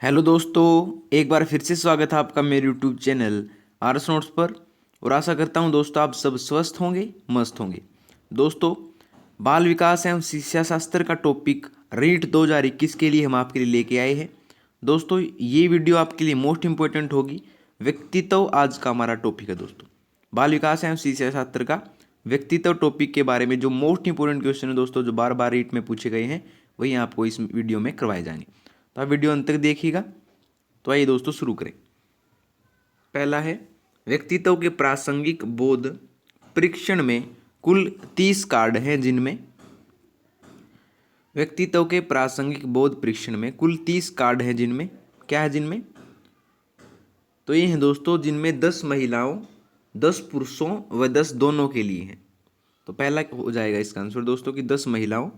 Hello दोस्तों, एक बार फिर से स्वागत है आपका मेरे यूट्यूब चैनल आरएस नोट्स पर। और आशा करता हूं दोस्तों आप सब स्वस्थ होंगे, मस्त होंगे। दोस्तों, बाल विकास एवं शिक्षा शास्त्र का टॉपिक रीट 2021 के लिए हम आपके लिए लेके आए हैं। दोस्तों, ये वीडियो आपके लिए मोस्ट इंपॉर्टेंट होगी। व्यक्तित्व आज का हमारा टॉपिक है दोस्तों। बाल विकास एवं शिक्षा शास्त्र का व्यक्तित्व टॉपिक के बारे में जो मोस्ट इंपॉर्टेंट क्वेश्चन है दोस्तों, जो बार बार रीट में पूछे गए हैं, वही आपको इस वीडियो में करवाए जाएंगे। तो आप वीडियो अंत तक देखिएगा। तो आइए दोस्तों शुरू करें। पहला है, व्यक्तित्व के प्रासंगिक बोध परीक्षण में कुल 30 कार्ड हैं, जिनमें व्यक्तित्व के प्रासंगिक बोध परीक्षण में कुल 30 कार्ड हैं, जिनमें क्या है, जिनमें तो ये हैं दोस्तों, जिनमें 10 महिलाओं, 10 पुरुषों व 10 दोनों के लिए हैं। तो पहला हो जाएगा इसका आंसर दोस्तों कि 10 महिलाओं,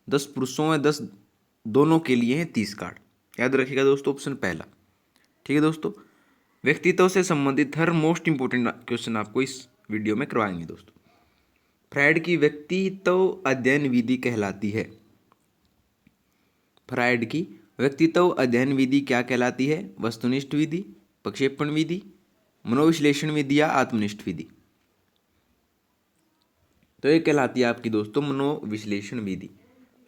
10 पुरुषों व 10 दोनों के लिए हैं 30 कार्ड। याद रखिएगा दोस्तों, ऑप्शन पहला। ठीक है दोस्तों, व्यक्तित्व से संबंधित हर मोस्ट इंपोर्टेंट क्वेश्चन आपको इस वीडियो में करवाएंगे दोस्तों। फ्रायड की व्यक्तित्व अध्ययन विधि कहलाती है। फ्रायड की व्यक्तित्व अध्ययन विधि क्या कहलाती है? वस्तुनिष्ठ विधि, प्रक्षेपण विधि, मनोविश्लेषण विधि या आत्मनिष्ठ विधि? तो ये कहलाती है आपकी दोस्तों मनोविश्लेषण विधि।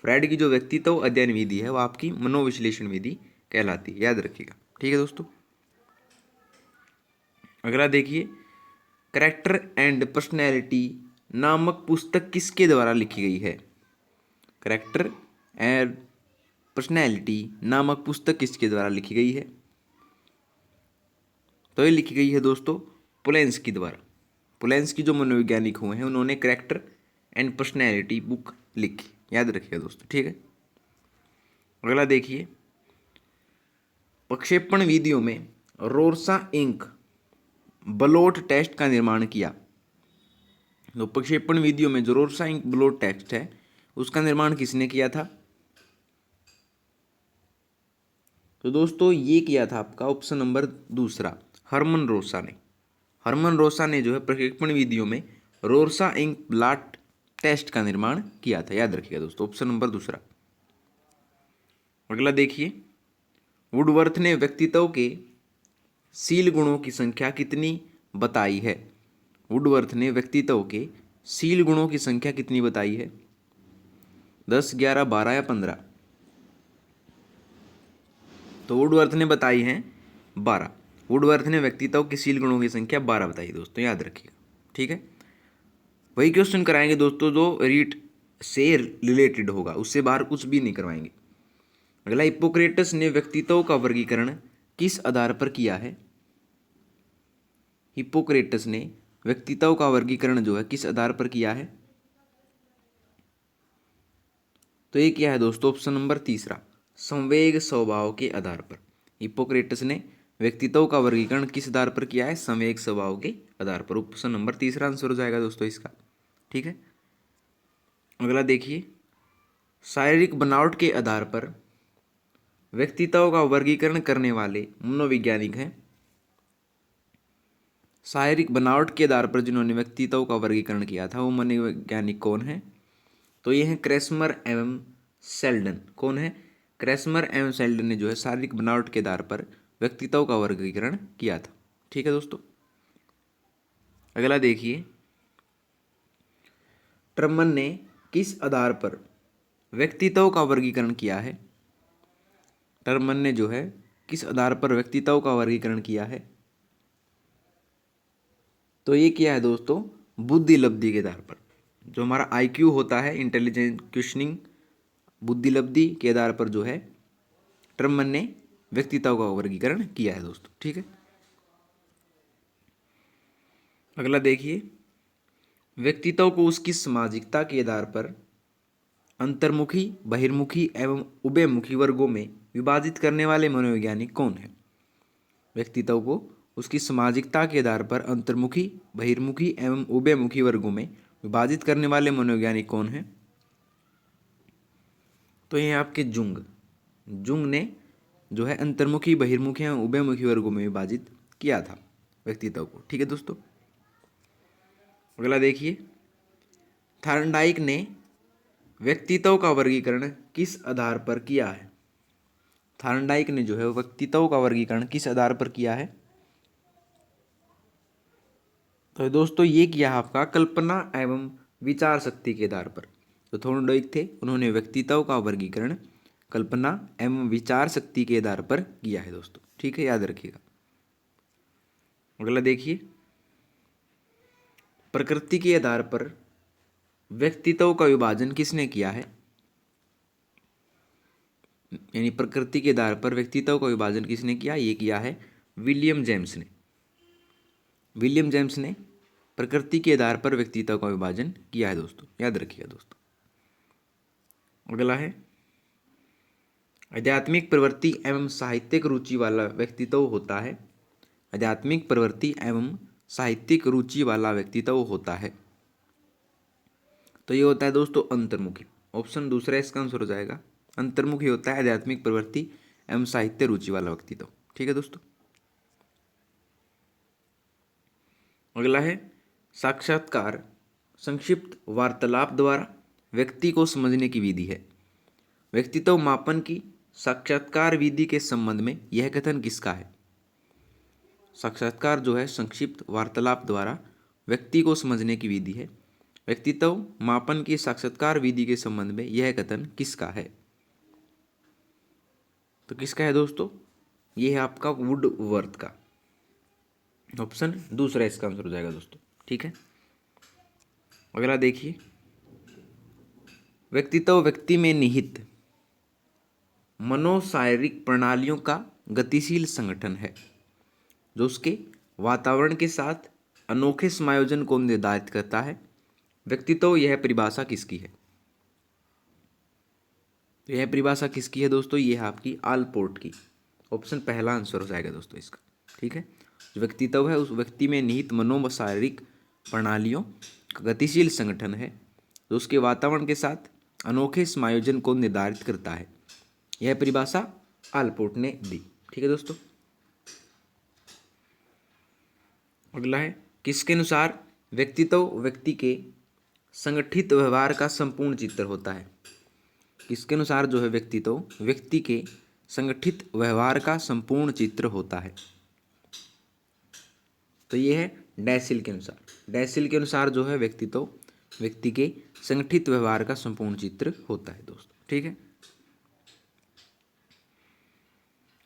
फ्रायड की जो व्यक्तित्व अध्ययन विधि है वो आपकी मनोविश्लेषण विधि कहलाती है, याद रखिएगा। ठीक है दोस्तों, अगला देखिए, कैरेक्टर एंड पर्सनैलिटी नामक पुस्तक किसके द्वारा लिखी गई है? कैरेक्टर एंड पर्सनैलिटी नामक पुस्तक किसके द्वारा लिखी गई है? तो ये लिखी गई है दोस्तों पोलैंस्की द्वारा। पोलैंस्की जो मनोवैज्ञानिक हुए हैं, उन्होंने कैरेक्टर एंड पर्सनैलिटी बुक लिखी, याद रखिएगा दोस्तों। ठीक है, अगला देखिए, प्रक्षेपण विधियों में रोर्सा इंक ब्लोट टेस्ट का निर्माण किया। तो प्रक्षेपण विधियों में जो रोर्सा इंक ब्लोट टेस्ट है, उसका निर्माण किसने किया था? तो दोस्तों ये किया था आपका ऑप्शन नंबर दूसरा, हरमन रोसा ने। हरमन रोसा ने जो है प्रक्षेपण विधियों में रोर्सा इंक ब्लॉट टेस्ट का निर्माण किया था, याद रखिएगा दोस्तों, ऑप्शन नंबर दूसरा। अगला देखिए, वुडवर्थ ने व्यक्तित्व के शील गुणों की संख्या कितनी बताई है? वुडवर्थ ने व्यक्तित्व के शील गुणों की संख्या कितनी बताई है? 10, 11, 12 या 15? तो वुडवर्थ ने बताई हैं 12। वुडवर्थ ने व्यक्तित्व के शील गुणों की संख्या 12 बताई दोस्तों, याद रखिएगा। ठीक है, वही क्वेश्चन कराएंगे दोस्तों जो रीट से रिलेटेड होगा, उससे बाहर कुछ भी नहीं करवाएंगे। अगला, हिप्पोक्रेटस ने व्यक्तित्व का वर्गीकरण किस आधार पर किया है? हिप्पोक्रेटस ने व्यक्तित्व का वर्गीकरण जो है किस आधार पर किया है? तो ये क्या है दोस्तों, ऑप्शन नंबर तीसरा, संवेग स्वभाव के आधार पर। हिप्पोक्रेटस ने व्यक्तित्व का वर्गीकरण किस आधार पर किया है? संवेग स्वभाव के आधार पर। ऑप्शन नंबर तीसरा आंसर हो जाएगा दोस्तों इसका। ठीक है, अगला देखिए, शारीरिक बनावट के आधार पर व्यक्तित्व का वर्गीकरण करने वाले मनोवैज्ञानिक हैं। शारीरिक बनावट के आधार पर जिन्होंने व्यक्तित्व का वर्गीकरण किया था वो मनोवैज्ञानिक कौन है? तो ये हैं क्रेसमर एवं सेल्डन। कौन है? क्रेसमर एवं सेल्डन ने जो है शारीरिक बनावट के आधार पर व्यक्तित्व का वर्गीकरण किया था। ठीक है दोस्तों, अगला देखिए, ट्रमन ने किस आधार पर व्यक्तित्व का वर्गीकरण किया है? ट्रमन ने जो है किस आधार पर व्यक्तित्व का वर्गीकरण किया है? तो ये क्या है दोस्तों, बुद्धि लब्धि के आधार पर। जो हमारा आईक्यू होता है, इंटेलिजेंट क्वेश्चनिंग, बुद्धि लब्धि के आधार पर जो है ट्रमन ने व्यक्तित्व का वर्गीकरण किया है दोस्तों। ठीक है, अगला देखिए, व्यक्तित्व को उसकी सामाजिकता के आधार पर अंतर्मुखी, बहिर्मुखी एवं उभयमुखी वर्गों में विभाजित करने वाले मनोवैज्ञानिक कौन है? व्यक्तित्व को उसकी सामाजिकता के आधार पर अंतर्मुखी, बहिर्मुखी एवं उभयमुखी वर्गों में विभाजित करने वाले मनोवैज्ञानिक कौन है? तो ये आपके जुंग। जुंग ने जो है अंतर्मुखी, बहिर्मुखी एवं उभयमुखी वर्गों में विभाजित किया था व्यक्तित्व को। ठीक है दोस्तों, अगला देखिए, थॉर्नडाइक ने व्यक्तित्व का वर्गीकरण किस आधार पर किया है? थार्नडाइक ने जो है वो व्यक्तित्व का वर्गीकरण किस आधार पर किया है? तो दोस्तों ये किया आपका कल्पना एवं विचार शक्ति के आधार पर। तो थॉर्नडाइक थे, उन्होंने व्यक्तित्व का वर्गीकरण कल्पना एवं विचार शक्ति के आधार पर किया है दोस्तों। ठीक है, याद रखिएगा। अगला देखिए, प्रकृति के आधार पर व्यक्तित्व का विभाजन किसने किया है? यानी प्रकृति के आधार पर व्यक्तित्व का विभाजन किसने किया? ये किया है विलियम जेम्स ने। विलियम जेम्स ने प्रकृति के आधार पर व्यक्तित्व का विभाजन किया है दोस्तों, याद रखिएगा दोस्तों। अगला है, आध्यात्मिक प्रवृत्ति एवं साहित्यिक रुचि वाला व्यक्तित्व होता है। आध्यात्मिक प्रवृत्ति एवं साहित्यिक रुचि वाला व्यक्तित्व होता है। तो ये होता है दोस्तों अंतर्मुखी। ऑप्शन दूसरा इसका आंसर हो जाएगा। अंतर्मुखी होता है आध्यात्मिक प्रवृत्ति एवं साहित्य रुचि वाला व्यक्तित्व। ठीक है दोस्तों। अगला है, साक्षात्कार संक्षिप्त वार्तालाप द्वारा व्यक्ति को समझने की विधि है। व्यक्तित्व मापन की साक्षात्कार विधि के संबंध में यह कथन किसका है? साक्षात्कार जो है संक्षिप्त वार्तालाप द्वारा व्यक्ति को समझने की विधि है। व्यक्तित्व मापन की साक्षात्कार विधि के संबंध में यह कथन किसका है? तो किसका है दोस्तों? यह है आपका वुडवर्थ का। ऑप्शन दूसरा इसका आंसर हो जाएगा दोस्तों। ठीक है, अगला देखिए, व्यक्तित्व व्यक्ति में निहित मनोशारीरिक प्रणालियों का गतिशील संगठन है जो उसके वातावरण के साथ अनोखे समायोजन को निर्धारित करता है। व्यक्तित्व यह परिभाषा किसकी है? तो यह परिभाषा किसकी है दोस्तों? यह है आपकी आलपोर्ट की। ऑप्शन पहला आंसर हो जाएगा दोस्तों इसका। ठीक है, जो व्यक्तित्व है उस व्यक्ति में निहित मनोशारीरिक प्रणालियों का गतिशील संगठन है जो उसके वातावरण के साथ अनोखे समायोजन को निर्धारित करता है। यह परिभाषा आलपोर्ट ने दी। ठीक है दोस्तों। अगला है, किसके अनुसार व्यक्तित्व व्यक्ति के संगठित व्यवहार का संपूर्ण चित्र होता है? किसके अनुसार जो है व्यक्तित्व व्यक्ति के संगठित व्यवहार का संपूर्ण चित्र होता है? तो ये है डैसिल के अनुसार। डैसिल के अनुसार जो है व्यक्तित्व व्यक्ति के संगठित व्यवहार का संपूर्ण चित्र होता है दोस्तों। ठीक है,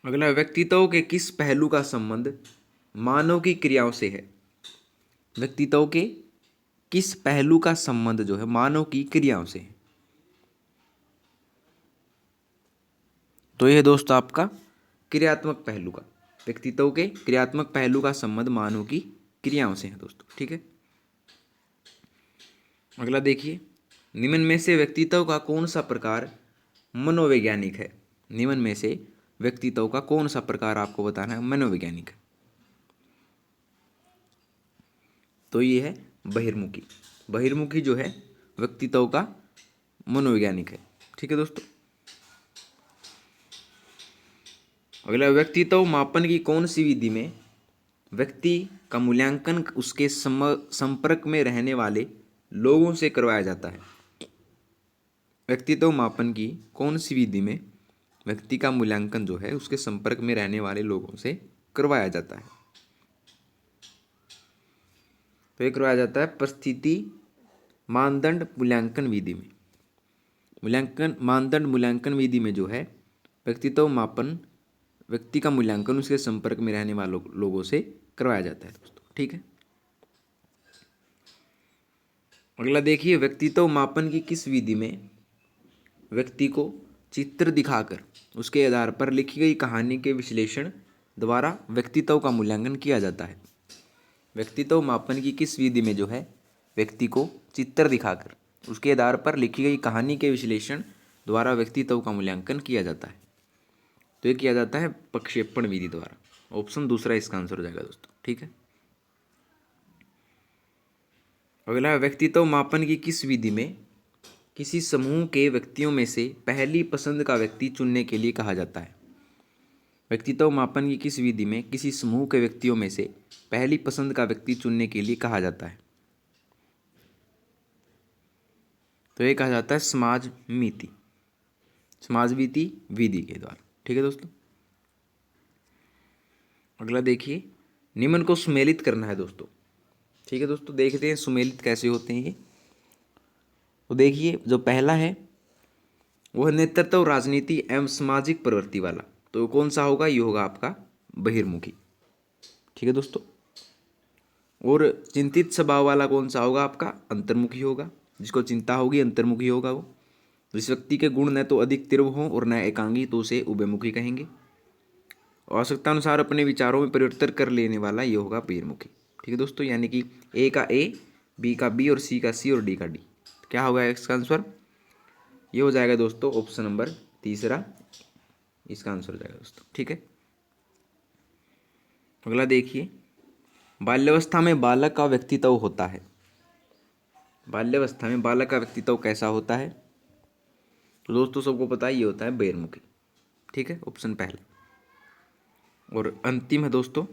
अगला, व्यक्तित्व के किस पहलू का संबंध मानव की क्रियाओं से है? व्यक्तित्व के किस पहलू का संबंध जो है मानव की क्रियाओं से है? तो यह दोस्तों आपका क्रियात्मक पहलू का। व्यक्तित्व के क्रियात्मक पहलू का संबंध मानव की क्रियाओं से है दोस्तों। ठीक है, अगला देखिए, निम्न में से व्यक्तित्व का कौन सा प्रकार मनोवैज्ञानिक है? निम्न में से व्यक्तित्व का कौन सा प्रकार आपको बताना है मनोवैज्ञानिक है? तो ये है बहिर्मुखी। बहिर्मुखी जो है व्यक्तित्व का मनोवैज्ञानिक है। ठीक है दोस्तों। अगला, व्यक्तित्व मापन की कौन सी विधि में व्यक्ति का मूल्यांकन उसके संपर्क में रहने वाले लोगों से करवाया जाता है? व्यक्तित्व मापन की कौन सी विधि में व्यक्ति का मूल्यांकन जो है उसके संपर्क में रहने वाले लोगों से करवाया जाता है? तो ये करवाया जाता है परिस्थिति मानदंड मूल्यांकन विधि में। मानदंड मूल्यांकन विधि में जो है व्यक्तित्व मापन व्यक्ति का मूल्यांकन उसके संपर्क में रहने वालों लोगों से करवाया जाता है दोस्तों। ठीक है, अगला देखिए, व्यक्तित्व मापन की किस विधि में व्यक्ति को चित्र दिखाकर उसके आधार पर लिखी गई कहानी के विश्लेषण द्वारा व्यक्तित्व का मूल्यांकन किया जाता है? व्यक्तित्व मापन की किस विधि में जो है व्यक्ति को चित्र दिखाकर उसके आधार पर लिखी गई कहानी के विश्लेषण द्वारा व्यक्तित्व का मूल्यांकन किया जाता है? तो ये किया जाता है प्रक्षेपण विधि द्वारा। ऑप्शन दूसरा इसका आंसर हो जाएगा दोस्तों। ठीक है, अगला, व्यक्तित्व मापन की किस विधि में किसी समूह के व्यक्तियों में से पहली पसंद का व्यक्ति चुनने के लिए कहा जाता है? व्यक्तित्व मापन की किस विधि में किसी समूह के व्यक्तियों में से पहली पसंद का व्यक्ति चुनने के लिए कहा जाता है? तो ये कहा जाता है समाज मीति विधि के द्वारा। ठीक है दोस्तों। अगला देखिए, निम्न को सुमेलित करना है दोस्तों। ठीक है दोस्तों, देखते हैं सुमेलित कैसे होते हैं ये। तो देखिए, जो पहला है वह नेतृत्व, राजनीति एवं सामाजिक प्रवृत्ति वाला। तो कौन सा होगा? ये होगा आपका बहिर्मुखी। ठीक है दोस्तों। और चिंतित स्वभाव वाला कौन सा होगा? आपका अंतर्मुखी होगा। जिसको चिंता होगी अंतर्मुखी होगा वो। जिस व्यक्ति के गुण न तो अधिक तीव्र हों और न एकांगी, तो उसे उभयमुखी कहेंगे। आवश्यकता अनुसार अपने विचारों में परिवर्तन कर लेने वाला ये होगा बहिर्मुखी। ठीक है दोस्तों, यानी कि ए का ए, बी का बी और सी का सी और डी का डी। क्या होगा इसका आंसर? ये हो जाएगा दोस्तों ऑप्शन नंबर तीसरा, इसका आंसर हो जाएगा दोस्तों। ठीक है। अगला देखिए, बाल्यावस्था में बालक का व्यक्तित्व होता है। बाल्यावस्था में बालक का व्यक्तित्व कैसा होता है? तो दोस्तों सबको पता ही होता है बहिर्मुखी। ठीक है, ऑप्शन पहला। और अंतिम है दोस्तों,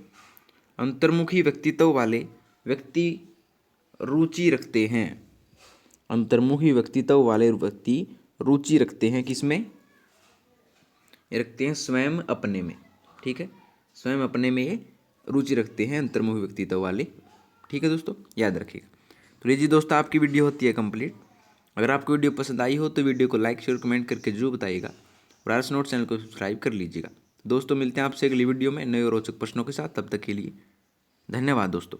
अंतर्मुखी व्यक्तित्व वाले व्यक्ति रुचि रखते हैं। अंतर्मुखी व्यक्तित्व वाले व्यक्ति रुचि रखते हैं किसमें? ये रखते हैं स्वयं अपने में। ठीक है, स्वयं अपने में ये रुचि रखते हैं अंतर्मुखी व्यक्तित्व वाले। ठीक है दोस्तों, याद रखिएगा। तो लीजिए दोस्तों, आपकी वीडियो होती है कंप्लीट। अगर आपको वीडियो पसंद आई हो तो वीडियो को लाइक शेयर कमेंट करके जरूर बताइएगा और आरएस नोट्स चैनल को सब्सक्राइब कर लीजिएगा। दोस्तों मिलते हैं आपसे अगली वीडियो में नए और रोचक प्रश्नों के साथ। तब तक के लिए धन्यवाद दोस्तों।